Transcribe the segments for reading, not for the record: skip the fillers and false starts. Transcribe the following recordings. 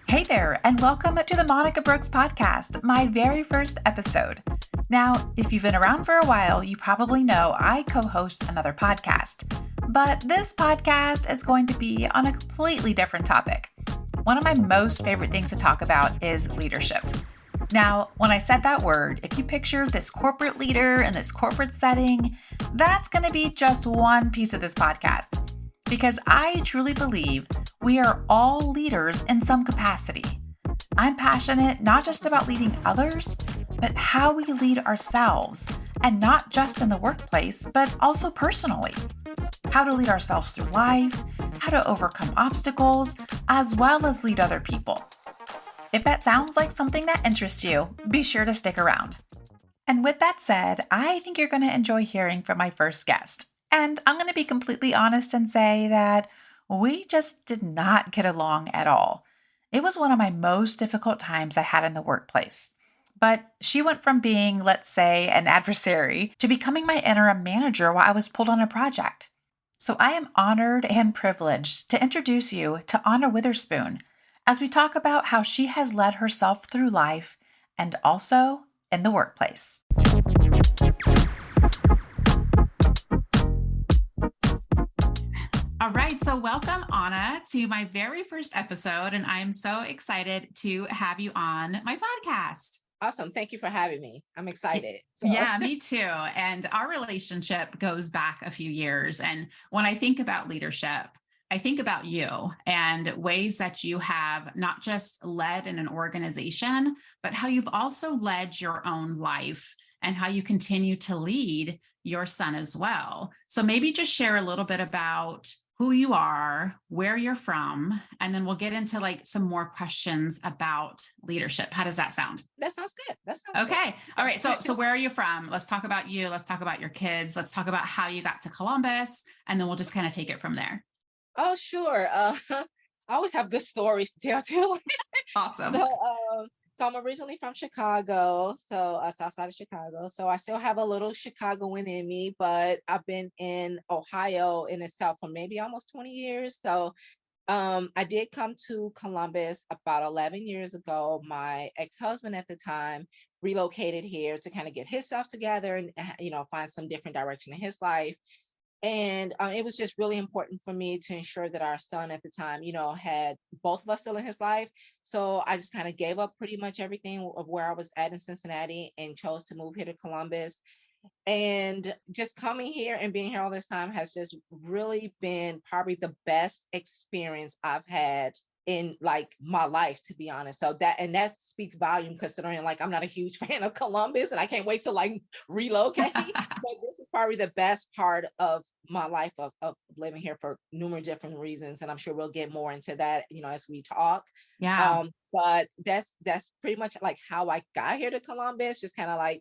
Hey there, and welcome to the Monica Brooks Podcast, my very first episode. Now, if you've been around for a while, you probably know I co host another podcast. But this podcast is going to be on a completely different topic. One of my most favorite things to talk about is leadership. Now, when I said that word, if you picture this corporate leader in this corporate setting, that's going to be just one piece of this podcast. Because I truly believe we are all leaders in some capacity. I'm passionate not just about leading others, but how we lead ourselves, and not just in the workplace, but also personally. How to lead ourselves through life, how to overcome obstacles, as well as lead other people. If that sounds like something that interests you, be sure to stick around. And with that said, I think you're going to enjoy hearing from my first guest. And I'm going to be completely honest and say that we just did not get along at all. It was one of my most difficult times I had in the workplace. But she went from being, let's say, an adversary to becoming my interim manager while I was pulled on a project. So I am honored and privileged to introduce you to Anna Witherspoon as we talk about how she has led herself through life and also in the workplace. All right, so welcome, Anna, to my very first episode, and I'm so excited to have you on my podcast. Awesome. Thank you for having me. I'm excited. Yeah, me too. And our relationship goes back a few years. And when I think about leadership, I think about you and ways that you have not just led in an organization, but how you've also led your own life and how you continue to lead your son as well. So maybe just share a little bit about who you are, where you're from, and then we'll get into like some more questions about leadership. How does that sound? That sounds good. Okay. All right. So where are you from? Let's talk about you. Let's talk about your kids. Let's talk about how you got to Columbus, and then we'll just kind of take it from there. Oh, sure. I always have good stories to tell too. Awesome. So I'm originally from Chicago, so south side of Chicago. So I still have a little Chicagoan in me, but I've been in Ohio in itself for maybe almost 20 years. So I did come to Columbus about 11 years ago. My ex-husband at the time relocated here to kind of get himself together and find some different direction in his life. And it was just really important for me to ensure that our son at the time, had both of us still in his life. So I just kind of gave up pretty much everything of where I was at in Cincinnati and chose to move here to Columbus. And just coming here and being here all this time has just really been probably the best experience I've had in like my life, to be honest. So that speaks volume, considering like I'm not a huge fan of Columbus and I can't wait to like relocate. But this is probably the best part of my life of living here for numerous different reasons. And I'm sure we'll get more into that, as we talk. Yeah. But that's pretty much like how I got here to Columbus, just kind of like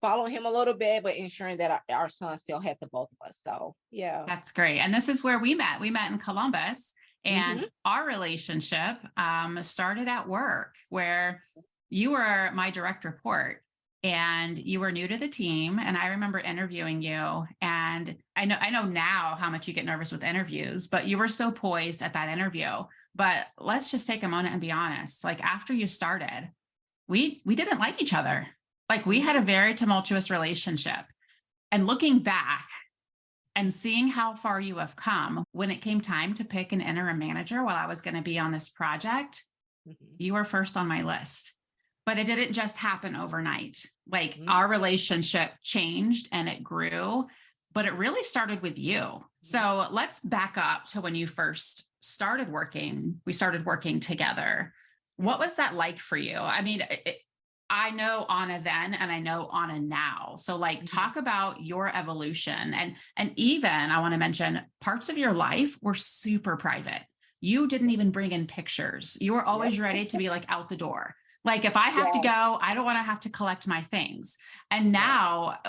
following him a little bit, but ensuring that our son still had the both of us. So yeah. That's great. And this is where we met. We met in Columbus. And our relationship started at work, where you were my direct report and you were new to the team. And I remember interviewing you. And I know now how much you get nervous with interviews, but you were so poised at that interview. But let's just take a moment and be honest. Like after you started, we didn't like each other. Like we had a very tumultuous relationship. And looking back, and seeing how far you have come, when it came time to pick an interim manager while I was going to be on this project, you were first on my list. But it didn't just happen overnight. Like our relationship changed and it grew, but it really started with you. So let's back up to when you first started working. We started working together. What was that like for you? I mean, I know Anna then and I know Anna now. So like talk about your evolution and even I want to mention parts of your life were super private. You didn't even bring in pictures. You were always ready to be like out the door. Like if I have to go, I don't want to have to collect my things. And now,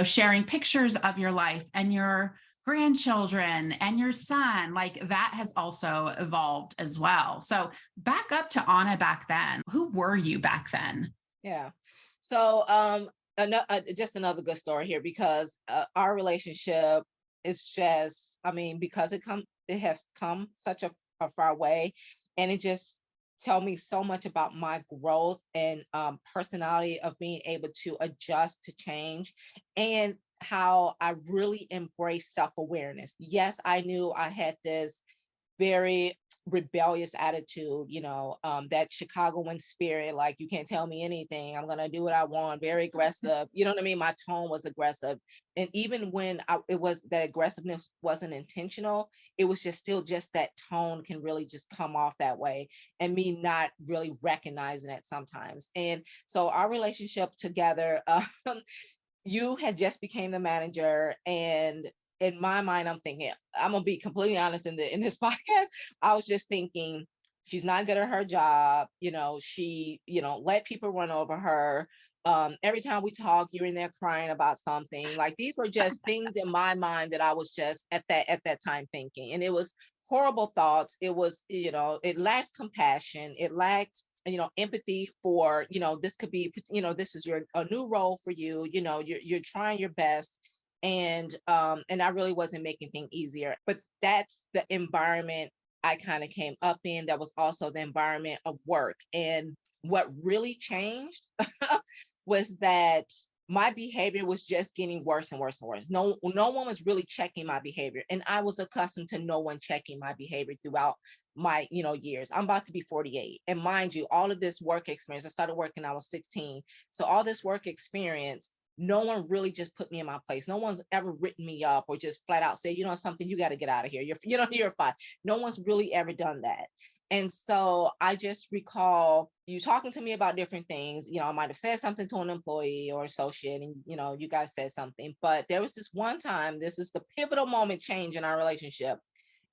sharing pictures of your life and your grandchildren and your son, like that has also evolved as well. So back up to Anna back then. Who were you back then? Yeah. So just another good story here, because our relationship is just, because it it has come such a far way, and it just tell me so much about my growth and personality of being able to adjust to change, and how I really embrace self-awareness. Yes, I knew I had this very rebellious attitude, that Chicagoan spirit, like you can't tell me anything. I'm gonna do what I want, very aggressive. You know what I mean? My tone was aggressive. And even when it was that aggressiveness wasn't intentional, it was just still just that tone can really just come off that way and me not really recognizing it sometimes. And so our relationship together, you had just became the manager, and in my mind I'm thinking, I'm gonna be completely honest, in this podcast I was just thinking she's not good at her job. She let people run over her. Every time we talk, you're in there crying about something. Like, these were just things in my mind that I was just at that time thinking, and it was horrible thoughts. It was, it lacked compassion, it lacked empathy for, this could be, this is a new role for you, you're trying your best. And I really wasn't making things easier, but that's the environment I kind of came up in. That was also the environment of work. And what really changed was that my behavior was just getting worse and worse and worse. No one was really checking my behavior, and I was accustomed to no one checking my behavior throughout my years. I'm about to be 48, and mind you, all of this work experience, I started working when I was 16. So all this work experience, no one really just put me in my place. No one's ever written me up or just flat out said, something, you got to get out of here, you're fine. No one's really ever done that. And so I just recall you talking to me about different things. I might have said something to an employee or associate, and you guys said something. But there was this one time, this is the pivotal moment change in our relationship,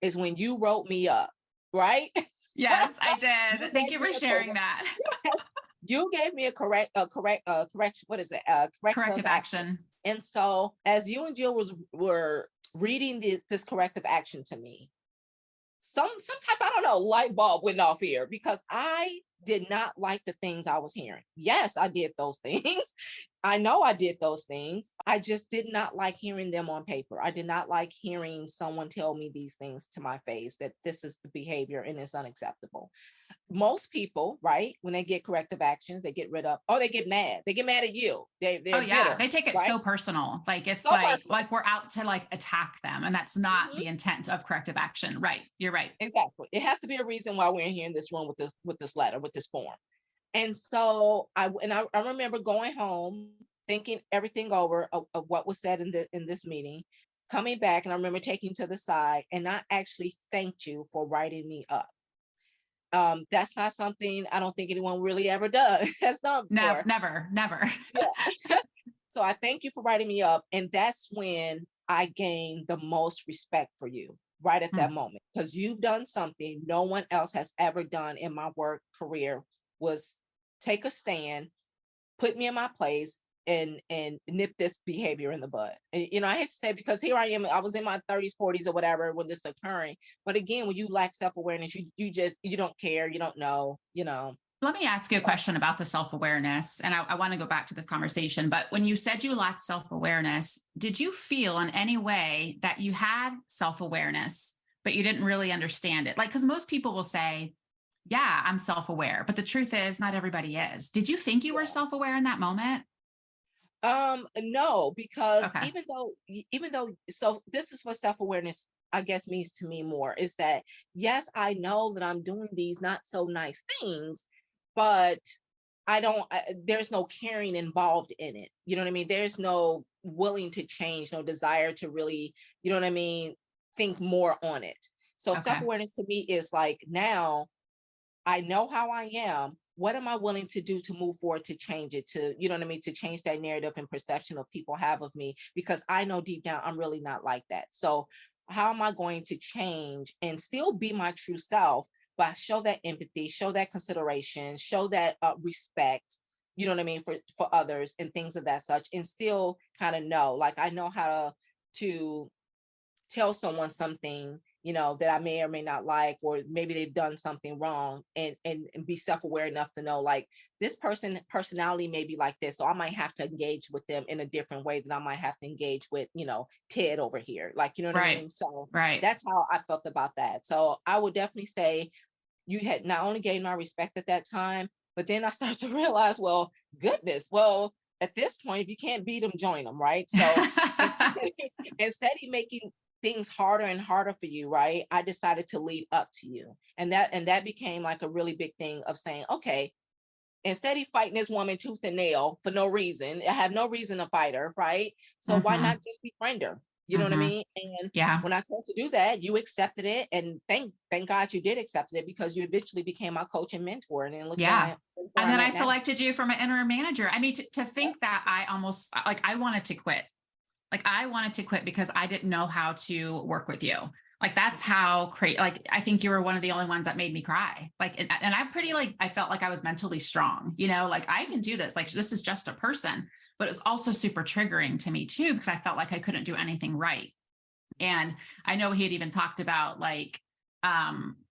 is when you wrote me up, right? Yes, I You did. Thank gave you me for a sharing that. Yes, you gave me a correct, what is it? Corrective Corrective action. action. And so as you and Jill were reading this corrective action to me, some type, I don't know, light bulb went off here, because I did not like the things I was hearing. Yes, I did those things. I know I did those things. I just did not like hearing them on paper. I did not like hearing someone tell me these things to my face, that this is the behavior and it's unacceptable. Most people, right, when they get corrective actions, they get rid of, or they get mad. They get mad at you. Oh They're yeah, bitter, they take it right? so personal. Like, it's So like we're out to like attack them, and that's not personal. the intent of corrective action. Right. You're right. Exactly. It has to be a reason why we're in here in this room with this letter, with this form. And so I remember going home, thinking everything over of what was said in this meeting, coming back, and I remember taking to the side, and I actually thanked you for writing me up. That's not something I don't think anyone really ever does has done Never, before. never, never. Yeah. So I thank you for writing me up. And that's when I gained the most respect for you, right at that Hmm. moment, because you've done something no one else has ever done in my work career, was take a stand, put me in my place, and nip this behavior in the bud. And, I hate to say it, because here I am, I was in my 30s, 40s or whatever when this occurring. But again, when you lack self-awareness, you don't care, you don't know. Let me ask you a question about the self awareness. And I want to go back to this conversation. But when you said you lacked self awareness, did you feel in any way that you had self awareness, but you didn't really understand it? Like, because most people will say, yeah, I'm self aware. But the truth is, not everybody is. Did you think you were Yeah. self aware in that moment? No, because Okay. even though, so this is what self-awareness, I guess, means to me more, is that yes, I know that I'm doing these not so nice things, but there's no caring involved in it. You know what I mean? There's no willing to change, no desire to really, you know what I mean, think more on it. So Okay. self-awareness to me is like, now I know how I am. What am I willing to do to move forward, to change it, to, you know what I mean, to change that narrative and perception of people have of me? Because I know deep down I'm really not like that. So how am I going to change and still be my true self, but show that empathy, show that consideration, show that respect, you know what I mean, for others and things of that such, and still kind of know, like, I know how to tell someone something that I may or may not like, or maybe they've done something wrong, and be self-aware enough to know, like, this personality may be like this, so I might have to engage with them in a different way than I might have to engage with, Ted over here. Like, you know what I Right. mean? So Right. that's how I felt about that. So I would definitely say you had not only gained my respect at that time, but then I started to realize, well, goodness, well, at this point, if you can't beat them, join them, right? So instead of making things harder and harder for you, right? I decided to lead up to you. And that became like a really big thing of saying, okay, instead of fighting this woman tooth and nail for no reason, I have no reason to fight her, right? So why not Hmm. just befriend her? You know what I Hmm. mean? And Yeah. when I told you to do that, you accepted it, and thank God you did accept it, because you eventually became my coach and mentor. And then Yeah. look where And I'm then I at now. selected you for my interim manager. I mean, to think that I almost like I wanted to quit. Like I wanted to quit because I didn't know how to work with you. Like that's how crazy. Like I think you were one of the only ones that made me cry. Like, and I'm pretty like I felt like I was mentally strong. Like I can do this. Like this is just a person. But it was also super triggering to me too because I felt like I couldn't do anything right. And I know he had even talked about like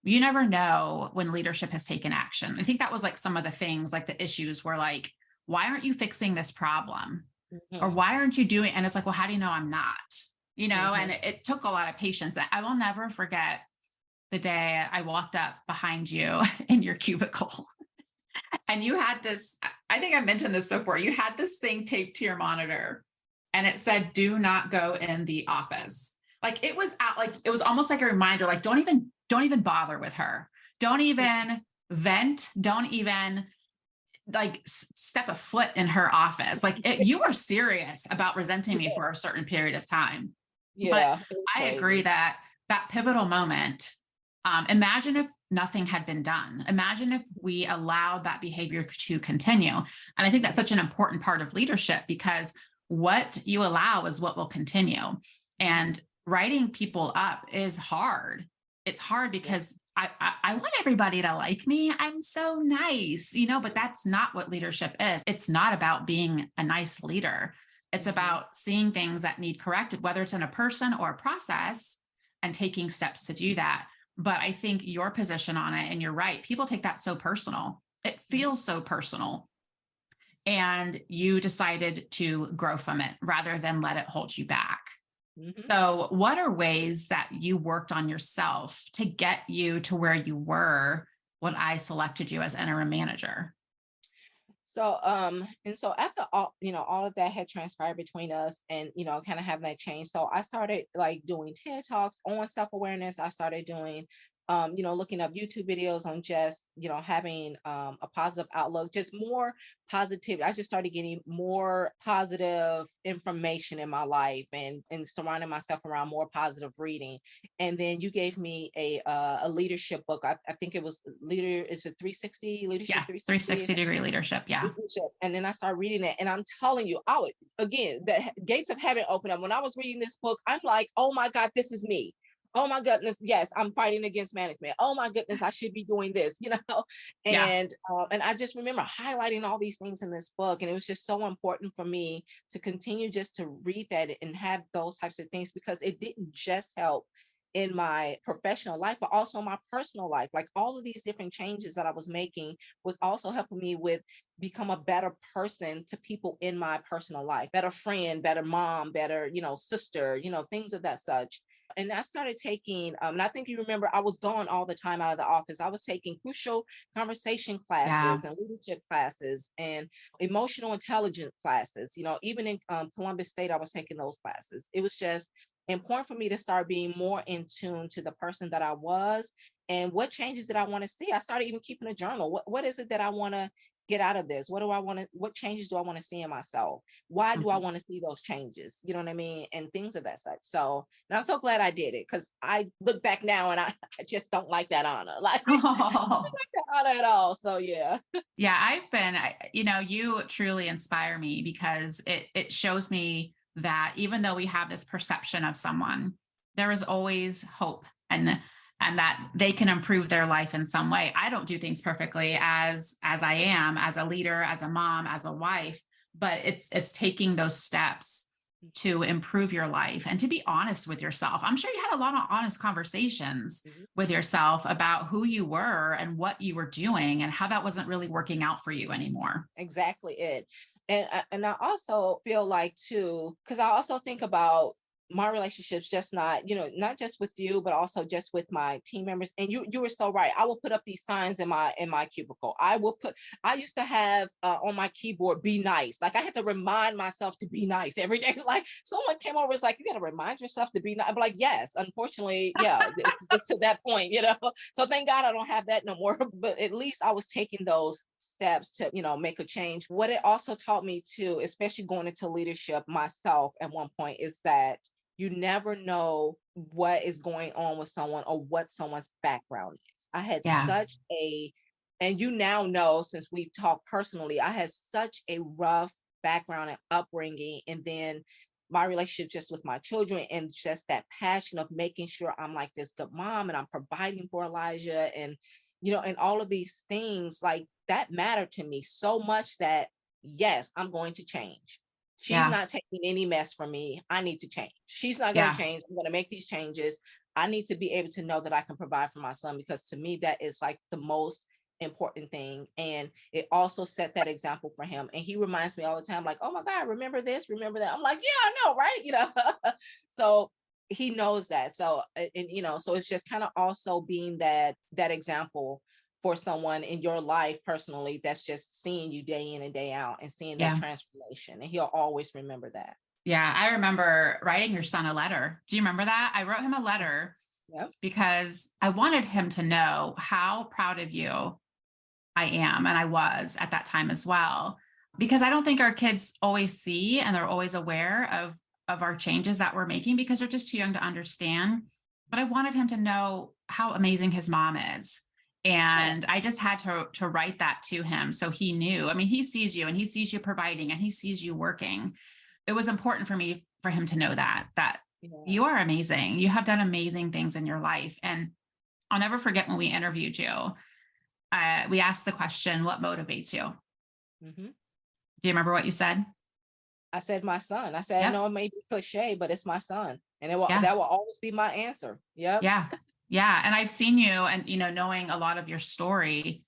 you never know when leadership has taken action. I think that was like some of the things, like the issues were like, why aren't you fixing this problem? Or Hmm. why aren't you doing? And it's like, well, how do you know I'm not? And Hmm. it took a lot of patience. I will never forget the day I walked up behind you in your cubicle and you had this, I think I mentioned this before, you had this thing taped to your monitor and it said, do not go in the office. Like it was out, like it was almost like a reminder, like don't even bother with her. Don't even vent. Don't even like step a foot in her office. Like you were serious about resenting me for a certain period of time. But Yeah, it was I agree crazy. that that pivotal moment, imagine if nothing had been done. Imagine if we allowed that behavior to continue. And I think that's such an important part of leadership because what you allow is what will continue. Mhm. And writing people up is hard. It's hard Yeah. because I want everybody to like me. I'm so nice, but that's not what leadership is. It's not about being a nice leader. It's Mhm. about seeing things that need corrected, whether it's in a person or a process, and taking steps to do that. But I think your position on it, and you're right, people take that so personal. It Mhm. feels so personal. And you decided to grow from it rather than let it hold you back. Mhm. So, what are ways that you worked on yourself to get you to where you were when I selected you as interim manager? So after all of that had transpired between us, and kind of having that change, so I started like doing TED Talks on self-awareness. I started doing looking up YouTube videos on just, having a positive outlook, just more positive. I just started getting more positive information in my life, and surrounding myself around more positive reading. And then you gave me a leadership book. I think it was is it 360 leadership Yeah, 360. 360-degree leadership. Yeah. Leadership. And then I started reading it, and I'm telling you, again, the gates of heaven opened up. When I was reading this book, I'm like, oh my God, this is me. Oh my goodness, yes, I'm fighting against management. Oh my goodness, I should be doing this, Yeah. And I just remember highlighting all these things in this book, and it was just so important for me to continue just to read that and have those types of things, because it didn't just help in my professional life, but also my personal life. Like all of these different changes that I was making was also helping me with become a better person to people in my personal life, better friend, better mom, better, sister, things of that such. And I started taking, and I think you remember, I was gone all the time out of the office. I was taking crucial conversation Yeah. classes and leadership classes and emotional intelligence classes. Even in Columbus State, I was taking those classes. It was just important for me to start being more in tune to the person that I was, and what changes did I want to see. I started even keeping a journal. What is it that I want to get out of this? What changes do I want to see in myself? Why do I Mhm. want to see those changes? You know what I mean? And things of that such. So, and I'm so glad I did it, because I look back now and I just don't like that honor. Like, I don't Oh, like that honor at all. So yeah. yeah. You truly inspire me because it shows me that even though we have this perception of someone, there is always hope and that they can improve their life in some way. I don't do things perfectly as I am, as a leader, as a mom, as a wife, but it's taking those steps to improve your life and to be honest with yourself. I'm sure you had a lot of honest conversations Mhm. with yourself about who you were and what you were doing and how that wasn't really working out for you anymore. Exactly it. And I also feel like too, because I also think about my relationships, just not, not just with you, but also just with my team members. And you were so right. I will put up these signs in my cubicle. I used to have on my keyboard, be nice. Like I had to remind myself to be nice every day. Like someone came over, it's like, you gotta remind yourself to be nice. I'm like, yes, unfortunately, yeah, it's to that point. So thank God I don't have that no more. But at least I was taking those steps to, make a change. What it also taught me too, especially going into leadership myself at one point, is that you never know what is going on with someone or what someone's background is. I had Yeah. such a, and you now know since we've talked personally, I had such a rough background and upbringing. And then my relationship just with my children and just that passion of making sure I'm like this good mom and I'm providing for Elijah and all of these things like that matter to me so much that yes, I'm going to change. She's Yeah. not taking any mess from me. I need to change. She's not going to Yeah. change. I'm going to make these changes. I need to be able to know that I can provide for my son because to me, that is like the most important thing. And it also set that example for him. And he reminds me all the time, like, oh my God, remember this, remember that. I'm like, yeah, I know, right? So he knows that. So, so it's just kind of also being that example for someone in your life personally that's just seeing you day in and day out and seeing that Yeah. transformation. And he'll always remember that. Yeah. I remember writing your son a letter. Do you remember that? I wrote him a letter Yep. because I wanted him to know how proud of you I am. And I was at that time as well, because I don't think our kids always see and they're always aware of our changes that we're making because they're just too young to understand. But I wanted him to know how amazing his mom is. Yeah. And I just had to write that to him. So he knew, I mean, he sees you and he sees you providing and he sees you working. It was important for me, for him to know that Yeah. you are amazing. You have done amazing things in your life. And I'll never forget when we interviewed you, we asked the question, what motivates you? Hmm. Do you remember what you said? I said my son. I said, I Yep. know it may be cliche, but it's my son. And Yeah. that will always be my answer. Yep. Yeah. Yeah. And I've seen you and, knowing a lot of your story,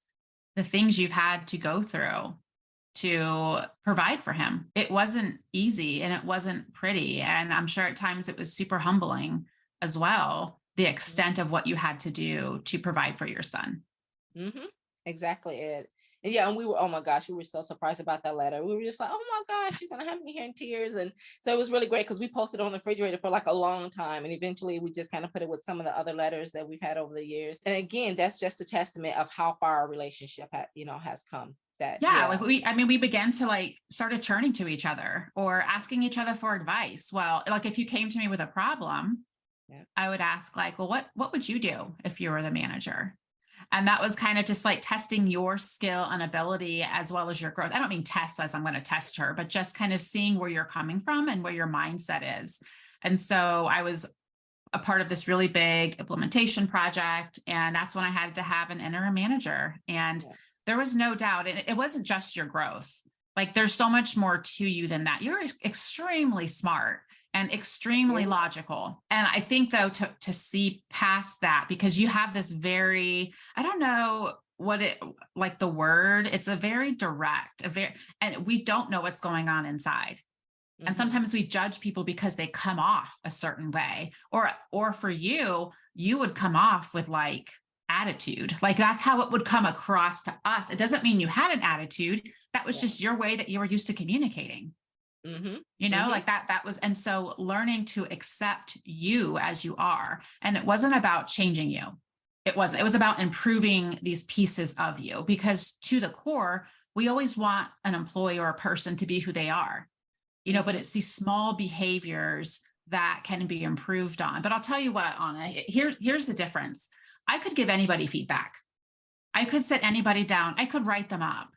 the things you've had to go through to provide for him. It wasn't easy and it wasn't pretty. And I'm sure at times it was super humbling as well, the extent of what you had to do to provide for your son. Mm-hmm. Exactly it. And yeah, and we were, oh my gosh, we were so surprised about that letter. We were just like, oh my gosh, she's gonna have me here in tears. And so it was really great because we posted it on the refrigerator for like a long time. And eventually we just kind of put it with some of the other letters that we've had over the years. And again, that's just a testament of how far our relationship has come. That Yeah, yeah. we began to started turning to each other or asking each other for advice. Well, like if you came to me with a problem, Yeah. I would ask like, well, what would you do if you were the manager? And that was kind of just like testing your skill and ability as well as your growth. I don't mean test as I'm going to test her, but just kind of seeing where you're coming from and where your mindset is. And so I was a part of this really big implementation project. And that's when I had to have an interim manager. And Yeah. there was no doubt, and it wasn't just your growth. Like there's so much more to you than that. You're extremely smart and extremely Yeah. logical. And I think though, to see past that, because you have this very, I don't know what it like the word, it's a very direct, and we don't know what's going on inside. And Mm-hmm. sometimes we judge people because they come off a certain way, or for you, you would come off with like attitude. Like that's how it would come across to us. It doesn't mean you had an attitude. That was Yeah. just your way that you were used to communicating. Mm-hmm. Like Mm-hmm. that was, and so learning to accept you as you are. And it wasn't about changing you. It was about improving these pieces of you, because to the core, we always want an employee or a person to be who they are, but Mm-hmm. it's these small behaviors that can be improved on. But I'll tell you what, Anna, here's the difference. I could give anybody feedback. I could sit anybody down. I could write them up,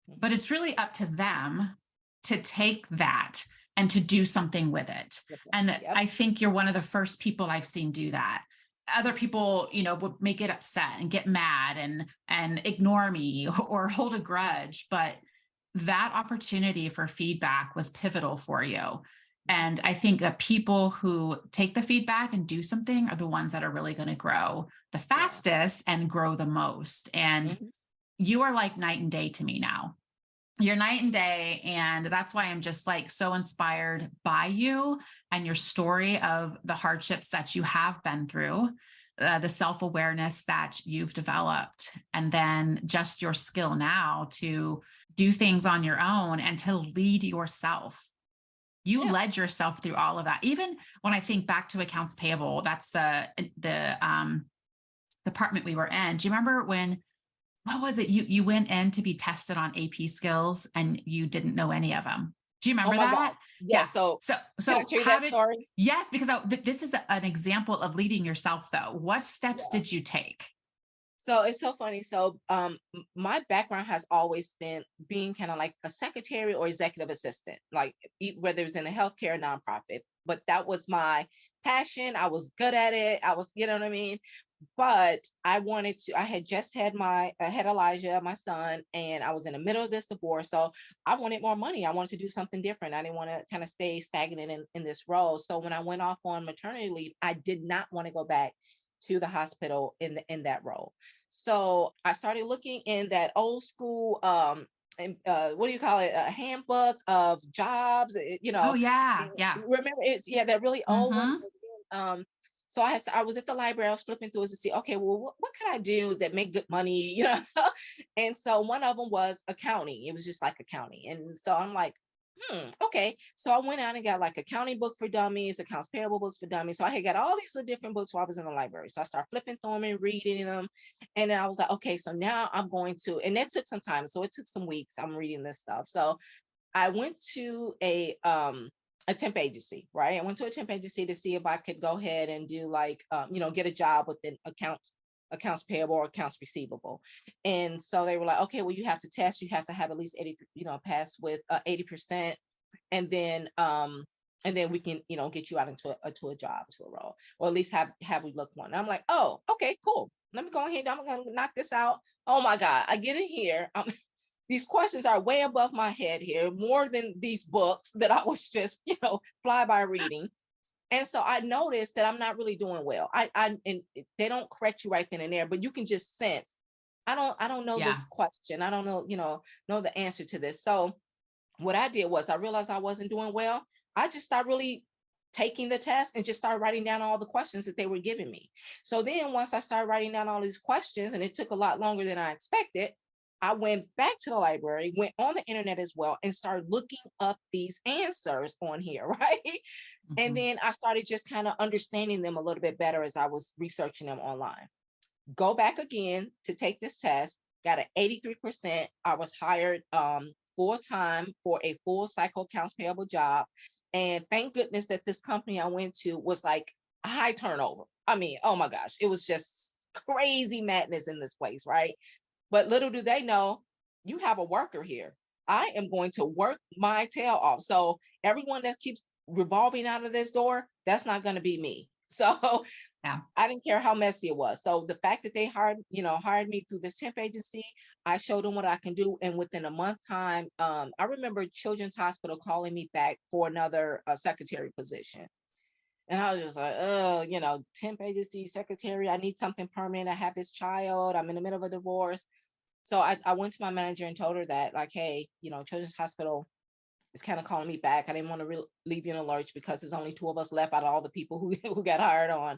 but it's really up to them to take that and to do something with it. And Yep. I think you're one of the first people I've seen do that. Other people, may get upset and get mad and ignore me or hold a grudge, but that opportunity for feedback was pivotal for you. And I think that people who take the feedback and do something are the ones that are really going to grow the Yeah. fastest and grow the most. And Mhm. you are like night and day to me now. You're night and day. And that's why I'm just like so inspired by you and your story of the hardships that you have been through, the self awareness that you've developed, and then just your skill now to do things on your own and to lead yourself. You Yeah. led yourself through all of that. Even when I think back to accounts payable, that's the department we were in. Do you remember when, what was it? You went in to be tested on AP skills and you didn't know any of them. Do you Oh remember my God. that? Yeah. Yeah. So So can I so tell you how that did story? yes, because this is an example of leading yourself though. What steps Yeah. did you take? So it's so funny. So my background has always been being kind of like a secretary or executive assistant, like whether it's in a healthcare or nonprofit. But that was my passion. I was good at it. I was, you know what I mean? But I wanted to, I had just had I had Elijah, my son, and I was in the middle of this divorce. So I wanted more money. I wanted to do something different. I didn't want to kind of stay stagnant in this role. So when I went off on maternity leave, I did not want to go back to the hospital in that role. So I started looking in that old school and what do you call it? A handbook of jobs, Oh and yeah. Yeah. remember it's yeah, that really old one. Mm-hmm. So I was at the library, I was flipping through it to see, okay, well, what could I do that make good money, And so one of them was accounting. It was just like accounting. And so I'm like, okay. So I went out and got like accounting book for dummies, accounts payable books for dummies. So I had got all these little different books while I was in the library. So I started flipping through them and reading them. And then I was like, okay, so now I'm going to, and that took some time. So it took some weeks. I'm reading this stuff. So I went to a temp agency, right? I went to a temp agency to see if I could go ahead and do like get a job within accounts payable or accounts receivable. And so they were like, okay, well, you have to test, you have to have at least 80, pass with 80%, and then we can, get you out into a job, to a role, or at least have we look one. And I'm like, oh, okay, cool. Let me go ahead. I'm gonna knock this out. Oh my God, I get in here. These questions are way above my head here, more than these books that I was just, fly by reading. And so I noticed that I'm not really doing well. They don't correct you right then and there, but you can just sense, I don't know Yeah. this question. I don't know the answer to this. So what I did was I realized I wasn't doing well. I just started really taking the test and just started writing down all the questions that they were giving me. So then once I started writing down all these questions, and it took a lot longer than I expected, I went back to the library, went on the internet as well, and started looking up these answers on here, right? And Mhm. then I started just kind of understanding them a little bit better as I was researching them online. Go back again to take this test, got an 83%. I was hired full time for a full cycle accounts payable job. And thank goodness that this company I went to was like a high turnover. I mean, oh my gosh, it was just crazy madness in this place, right? But little do they know, you have a worker here. I am going to work my tail off. So everyone that keeps revolving out of this door, that's not going to be me. So Yeah. I didn't care how messy it was. So the fact that they hired me through this temp agency, I showed them what I can do. And within a month time, I remember Children's Hospital calling me back for another secretary position. And I was just like, oh, temp agency secretary, I need something permanent. I have this child. I'm in the middle of a divorce. So I went to my manager and told her that, like, hey, Children's Hospital is kind of calling me back. I didn't want to leave you in a lurch because there's only two of us left out of all the people who, who got hired on.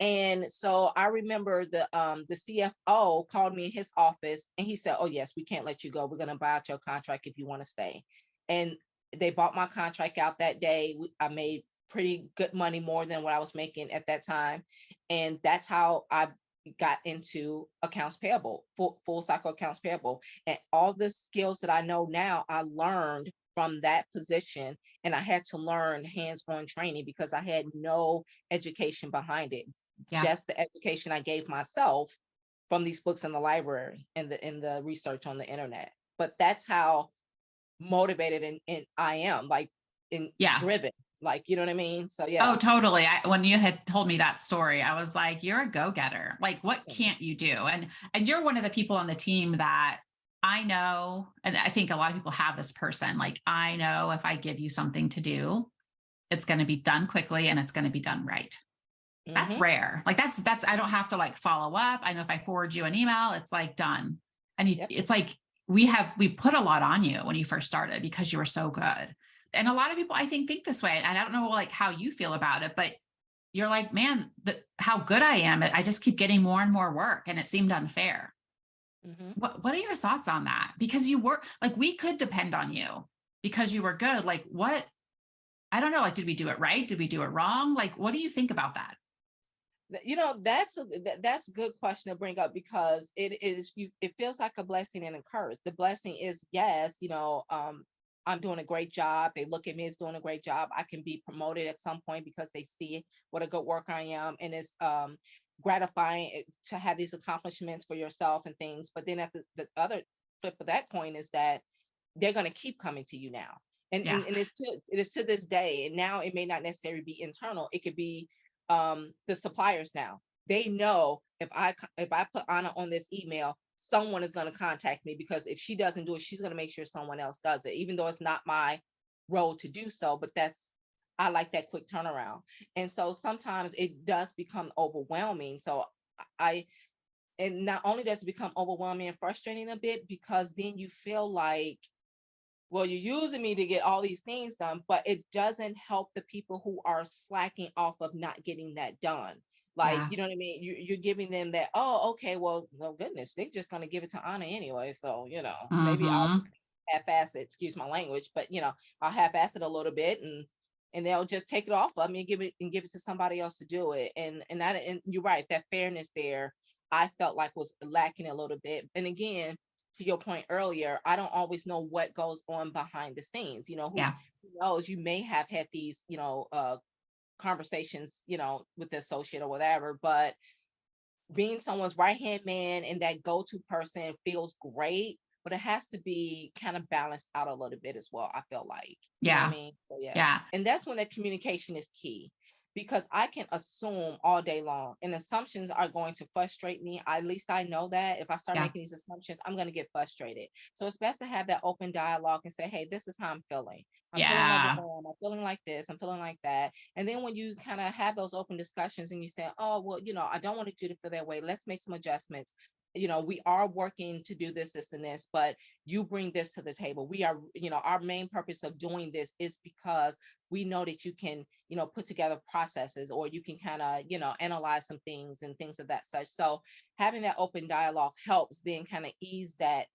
And so I remember the CFO called me in his office and he said, oh, yes, we can't let you go. We're going to buy out your contract if you want to stay. And they bought my contract out that day. I made pretty good money, more than what I was making at that time. And that's how I got into accounts payable, full cycle accounts payable. And all the skills that I know now, I learned from that position. And I had to learn hands-on training because I had no education behind it, Yeah. just the education I gave myself from these books in the library and the research on the internet. But that's how motivated and I am, like, in Yeah. driven, like, you know what I mean? So Oh, yeah. totally. When you had told me that story, I was like, you're a go-getter. Like, what can't you do? And you're one of the people on the team that I know, and I think a lot of people have this person. Like, I know if I give you something to do, it's going to be done quickly and it's going to be done right. That's Mm-hmm. rare. Like that's, I don't have to like follow up. I know if I forward you an email, it's like done. And Yep. it's like, we put a lot on you when you first started because you were so good. And a lot of people, I think this way. And I don't know like how you feel about it, but you're like, man, how good I am. I just keep getting more and more work. And it seemed unfair. Mm-hmm. What are your thoughts on that? Because you were like, we could depend on you because you were good. Like what, I don't know. Like, did we do it right? Did we do it wrong? Like, what do you think about that? That's a good question to bring up because it feels like a blessing and a curse. The blessing is, yes, I'm doing a great job. They look at me as doing a great job. I can be promoted at some point because they see what a good worker I am, and it's gratifying to have these accomplishments for yourself and things. But then at the other flip of that coin is that they're going to keep coming to you now. Yeah. And it is to this day. And now it may not necessarily be internal. It could be the suppliers now. They know if I put Anna on this email, someone is going to contact me, because if she doesn't do it, she's going to make sure someone else does it, even though it's not my role to do so. But I like that quick turnaround. And so sometimes it does become overwhelming. So I and not only does it become overwhelming and frustrating a bit, because then you feel like, well, you're using me to get all these things done, but it doesn't help the people who are slacking off of not getting that done. Like, Yeah. you know what I mean? You're giving them that, oh, okay, well, goodness, they're just going to give it to Anna anyway. So, maybe I'll Mm-hmm. half-ass it, excuse my language, but, I'll half-ass it a little bit, and they'll just take it off of me and give it to somebody else to do it. And you're right, that fairness there, I felt like was lacking a little bit. And again, to your point earlier, I don't always know what goes on behind the scenes. Yeah. Who knows? You may have had these, conversations, with the associate or whatever, but being someone's right hand man and that go to person feels great, but it has to be kind of balanced out a little bit as well. I feel like, you know what I Yeah. mean? So, yeah. Yeah. And that's when that communication is key, because I can assume all day long, and assumptions are going to frustrate me. At least I know that if I start Yeah. making these assumptions, I'm going to get frustrated. So it's best to have that open dialogue and say, hey, this is how I'm feeling. I'm feeling Yeah. overwhelmed. I'm feeling like this. I'm feeling like that. And then when you kind of have those open discussions and you say, oh, well, I don't want you to feel that way. Let's make some adjustments. We are working to do this and this, but you bring this to the table. We are, our main purpose of doing this is because we know that you can, put together processes, or you can kind of, analyze some things and things of that such. So having that open dialogue helps then kind of ease that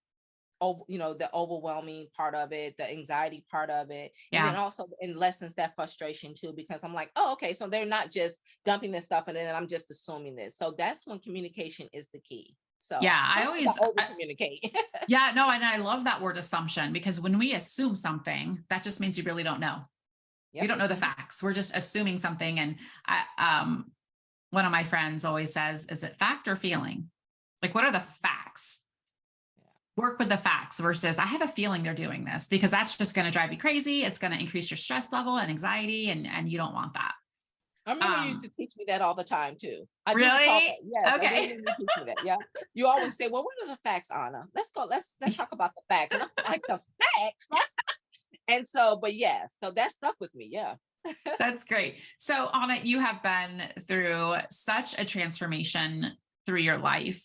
over, the overwhelming part of it, the anxiety part of it. And then Yeah. also it lessens that frustration too, because I'm like, oh, okay, so they're not just dumping this stuff and then I'm just assuming this. So that's when communication is the key. So Yeah. sometimes I over communicate. Yeah, no, and I love that word assumption, because when we assume something, that just means you really don't know. We Yep. don't know the Mhm. facts. We're just assuming something. And one of my friends always says, is it fact or feeling? Like, what are the facts? Work with the facts versus I have a feeling they're doing this, because that's just going to drive you crazy. It's going to increase your stress level and anxiety. And you don't want that. I remember you used to teach me that all the time too. I do recall that. Really? Yes, I do Okay. remember you teaching me that. Yeah. You always say, well, what are the facts, Anna? Let's go. Let's talk about the facts. And I'm like, the facts? And so, but yes, so that stuck with me. Yeah. That's great. So Anna, you have been through such a transformation through your life.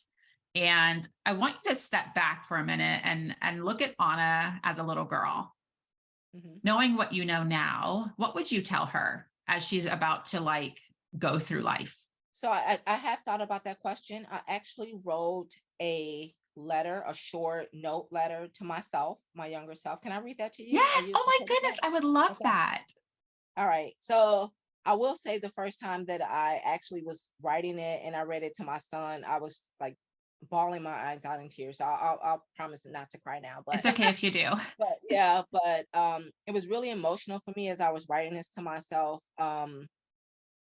And I want you to step back for a minute and look at Anna as a little girl. Mhm. Knowing what you know now, what would you tell her as she's about to like go through life? So I have thought about that question. I actually wrote a letter, a short note letter to myself, my younger self. Can I read that to you? Are Yes. you Oh my okay with goodness. that? I would love Okay. that. All right. So I will say the first time that I actually was writing it and I read it to my son, I was like bawling my eyes out in tears. So I'll promise not to cry now, but It's okay if you do. but yeah, but it was really emotional for me as I was writing this to myself,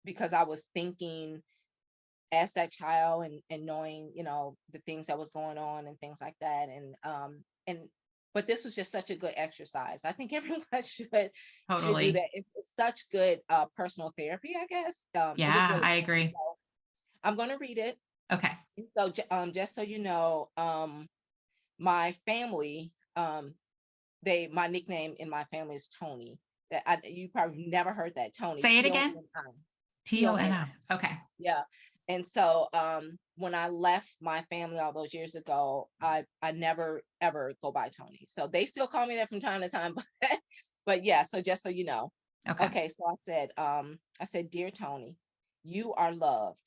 because I was thinking as that child, and knowing, the things that was going on and things like that. And but this was just such a good exercise. I think everyone should do Totally. that. It's such good personal therapy, I guess. It was Yeah, really I fun. agree. So I'm going to read it. Okay. And so just so you know, my family, my nickname in my family is Tony. You probably never heard that, Tony. Say it again. Toni. Toni. Toni. Okay. Yeah. And so when I left my family all those years ago, I never ever go by Tony. So they still call me that from time to time. But yeah, so just so you know. Okay. Okay, so I said, dear Tony, you are loved,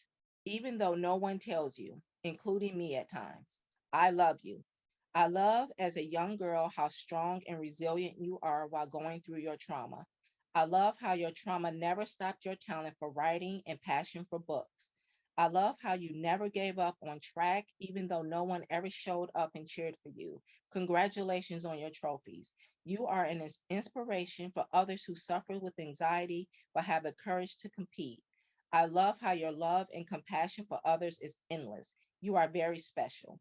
even though no one tells you, including me at times. I love you. I love as a young girl how strong and resilient you are while going through your trauma. I love how your trauma never stopped your talent for writing and passion for books. I love how you never gave up on track, even though no one ever showed up and cheered for you. Congratulations on your trophies. You are an inspiration for others who suffer with anxiety but have the courage to compete. I love how your love and compassion for others is endless. You are very special.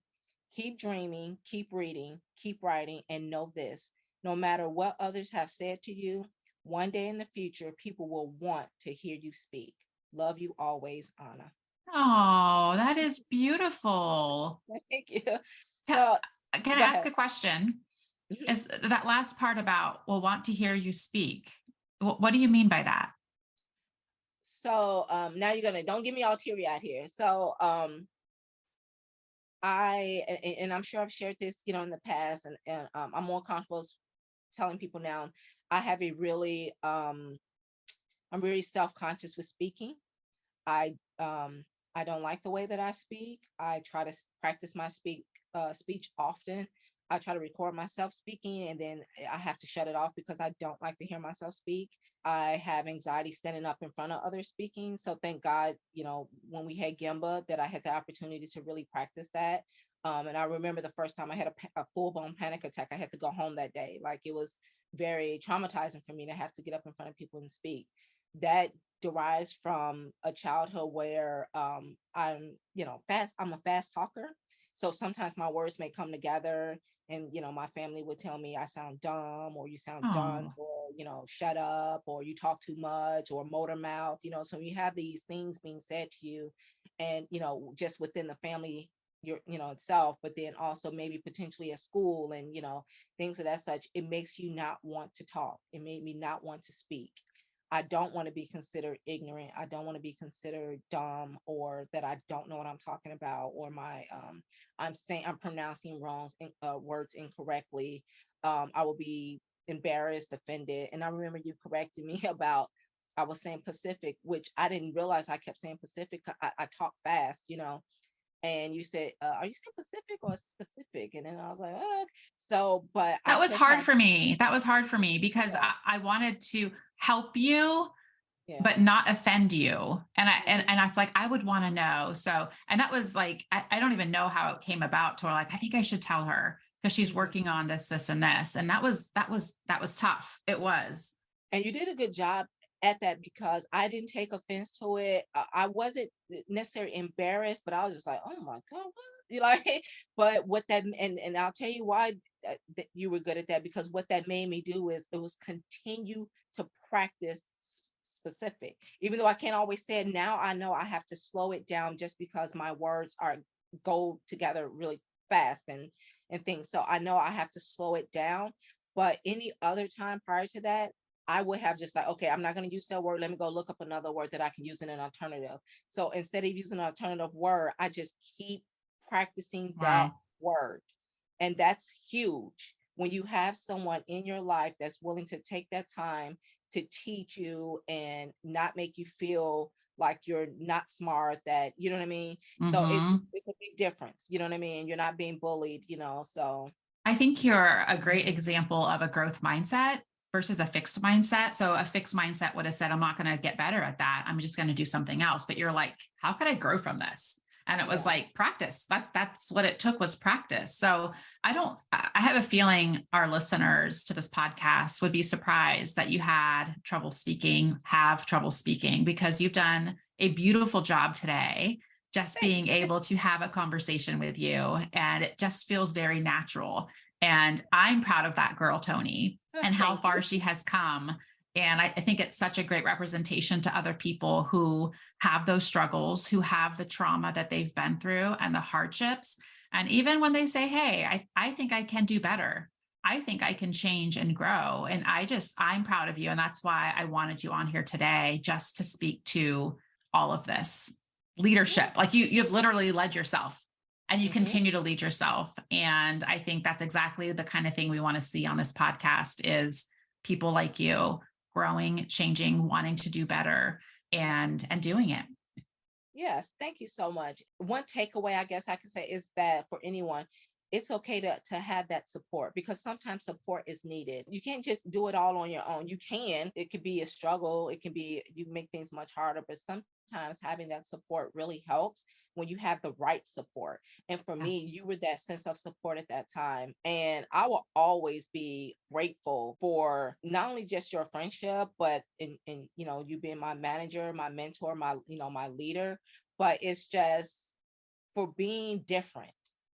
Keep dreaming, keep reading, keep writing, and know this: no matter what others have said to you, one day in the future, people will want to hear you speak. Love you always, Anna. Oh, that is beautiful. Thank you. Ta- So Can I go ask ahead. a question? Mhm. Is that last part about will want to hear you speak? What do you mean by that? So now you're gonna, don't get me all teary eyed here. So and I'm sure I've shared this, in the past, and I'm more comfortable telling people now. I have a really I'm really self-conscious with speaking. I I don't like the way that I speak. I try to practice my speech often. I try to record myself speaking, and then I have to shut it off because I don't like to hear myself speak. I have anxiety standing up in front of others speaking. So thank God, when we had Gimba, that I had the opportunity to really practice that. And I remember the first time I had a full-blown panic attack. I had to go home that day. Like, it was very traumatizing for me to have to get up in front of people and speak. That derives from a childhood where I'm a fast talker. So sometimes my words may come together, and my family would tell me I sound dumb, or you sound done, Oh, or shut up, or you talk too much, or motor mouth. So you have these things being said to you, and just within the family, itself, but then also maybe potentially at school, and things of that such. It makes you not want to talk. It made me not want to speak. I don't want to be considered ignorant. I don't want to be considered dumb, or that I don't know what I'm talking about, or I'm pronouncing words incorrectly. I will be embarrassed, offended. And I remember you corrected me about, I was saying Pacific, which I didn't realize I kept saying Pacific. I talk fast, and you said, "Are you saying Pacific or specific?" And then I was like, "Oh." So, but I that was kept hard having, for me. That was hard for me because yeah, I wanted to help you, yeah. but not offend you. And Mhm. I was like, I would want to know. So, and that was like, I don't even know how it came about to where, like, I think I should tell her because she's Mhm. working on this, and this. And that was tough. It was. And you did a good job at that, because I didn't take offense to it. I wasn't necessarily embarrassed, but I was just like, "Oh my God, what?" You like, but what that, and I'll tell you why that you were good at that, because what that made me do is it was continue to practice specific. Even though I can't always say it now, I know I have to slow it down, just because my words are go together really fast, and things. So I know I have to slow it down. But any other time prior to that, I would have just like, okay, I'm not going to use that word. Let me go look up another word that I can use in an alternative. So instead of using an alternative word, I just keep practicing that Wow. word. And that's huge when you have someone in your life that's willing to take that time to teach you and not make you feel like you're not smart, that, you know what I mean? So Hmm. it's a big difference. You know what I mean? You're not being bullied. So I think you're a great example of a growth mindset versus a fixed mindset. So a fixed mindset would have said, I'm not going to get better at that. I'm just going to do something else. But you're like, how could I grow from this? And it was yeah. like practice. That's what it took, was practice. So I have a feeling our listeners to this podcast would be surprised that you have trouble speaking, because you've done a beautiful job today just Thanks. being able to have a conversation with you. And it just feels very natural. And I'm proud of that girl, Toni, and how Thank you. far she has come. And I think it's such a great representation to other people who have those struggles, who have the trauma that they've been through and the hardships. And even when they say, hey, I think I can do better, I think I can change and grow. And I'm proud of you. And that's why I wanted you on here today, just to speak to all of this leadership. Like you've literally led yourself and you continue to lead yourself. And I think that's exactly the kind of thing we want to see on this podcast is people like you growing, changing, wanting to do better and doing it. Yes, thank you so much. One takeaway I guess I could say is that for anyone, it's okay to have that support, because sometimes support is needed. You can't just do it all on your own. You can. It could be a struggle. It can be, you make things much harder, but sometimes having that support really helps when you have the right support. And for me, you were that sense of support at that time. And I will always be grateful for not only just your friendship, but in you being my manager, my mentor, my leader, but it's just for being different,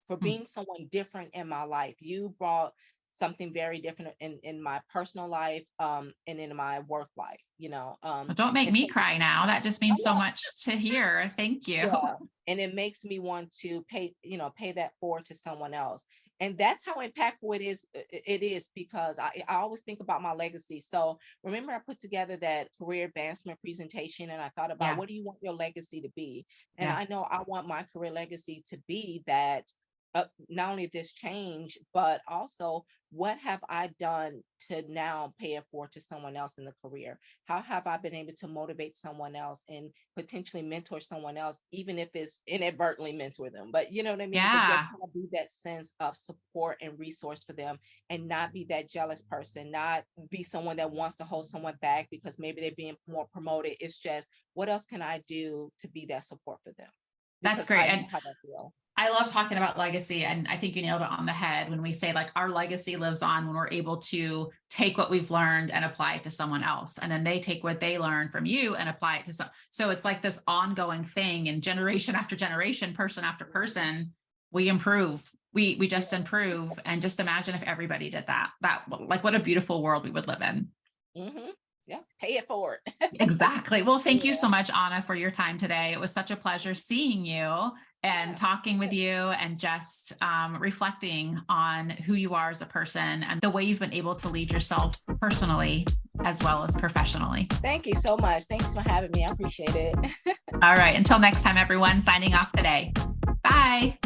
for being someone different in my life. You brought something very different in my personal life, and in my work life, Well, don't make and me so cry now. That just means so much to hear. Thank you. yeah, and it makes me want to pay that forward to someone else. And that's how impactful it is because I always think about my legacy. So remember, I put together that career advancement presentation, and I thought about, Yeah. what do you want your legacy to be? And Yeah. I know I want my career legacy to be that, not only this change, but also what have I done to now pay it forward to someone else in the career? How have I been able to motivate someone else and potentially mentor someone else, even if it's inadvertently mentor them? But you know what I mean? But just Yeah. kind of be that sense of support and resource for them, and not be that jealous person, not be someone that wants to hold someone back because maybe they're being more promoted. It's just, what else can I do to be that support for them? That's Because great. I know And how they feel. I love talking about legacy. And I think you nailed it on the head when we say like our legacy lives on when we're able to take what we've learned and apply it to someone else. And then they take what they learned from you and apply it to some. So it's like this ongoing thing, and generation after generation, person after person, we improve. We just improve. And just imagine if everybody did that, like what a beautiful world we would live in. Mm-hmm. Yeah, pay it forward. Exactly. Well, thank you Yeah. so much, Anna, for your time today. It was such a pleasure seeing you and talking with you and just reflecting on who you are as a person and the way you've been able to lead yourself personally as well as professionally. Thank you so much. Thanks for having me. I appreciate it. All right. Until next time, everyone, signing off today. Bye.